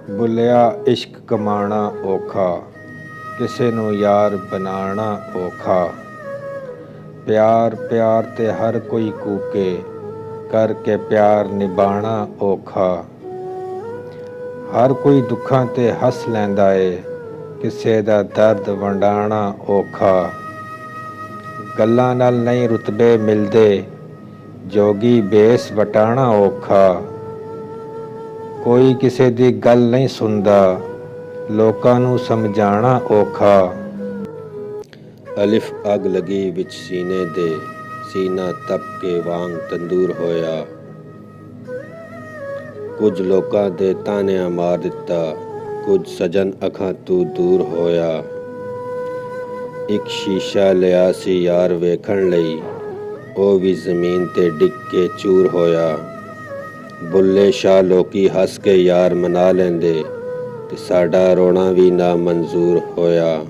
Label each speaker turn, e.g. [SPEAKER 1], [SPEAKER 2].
[SPEAKER 1] ਬੁੱਲਿਆ ਇਸ਼ਕ ਕਮਾਣਾ ਔਖਾ, ਕਿਸੇ ਨੂੰ ਯਾਰ ਬਣਾਉਣਾ ਔਖਾ। ਪਿਆਰ ਪਿਆਰ ਤੇ ਹਰ ਕੋਈ ਕੂਕੇ, ਕਰਕੇ ਪਿਆਰ ਨਿਭਾਣਾ ਔਖਾ। ਹਰ ਕੋਈ ਦੁੱਖਾਂ ਤੇ ਹੱਸ ਲੈਂਦਾ ਏ, ਕਿਸੇ ਦਾ ਦਰਦ ਵੰਡਾਣਾ ਔਖਾ। ਗੱਲਾਂ ਨਾਲ ਨਹੀਂ ਰੁਤਬੇ ਮਿਲਦੇ, ਜੋਗੀ ਭੇਸ ਵਟਾਣਾ ਔਖਾ। ਕੋਈ ਕਿਸੇ ਦੀ ਗੱਲ ਨਹੀਂ ਸੁਣਦਾ, ਲੋਕਾਂ ਨੂੰ ਸਮਝਾਣਾ ਔਖਾ। ਅਲਿਫ ਅੱਗ ਲੱਗੀ ਵਿੱਚ ਸੀਨੇ ਦੇ, ਸੀਨਾ ਤਪ ਕੇ ਵਾਂਗ ਤੰਦੂਰ ਹੋਇਆ। ਕੁਝ ਲੋਕਾਂ ਦੇ ਤਾਨਿਆਂ ਮਾਰ ਦਿੱਤਾ, ਕੁਝ ਸਜਣ ਅੱਖਾਂ ਤੋਂ ਦੂਰ ਹੋਇਆ। ਇੱਕ ਸ਼ੀਸ਼ਾ ਲਿਆ ਸੀ ਯਾਰ ਵੇਖਣ ਲਈ, ਉਹ ਵੀ ਜ਼ਮੀਨ ਤੇ ਡਿੱਗ ਕੇ ਚੂਰ ਹੋਇਆ। ਬੁੱਲੇ ਸ਼ਾਹ ਲੋਕੀ ਹੱਸ ਕੇ ਯਾਰ ਮਨਾ ਲੈਂਦੇ, ਤੇ ਸਾਡਾ ਰੋਣਾ ਵੀ ਨਾ ਮਨਜ਼ੂਰ ਹੋਇਆ।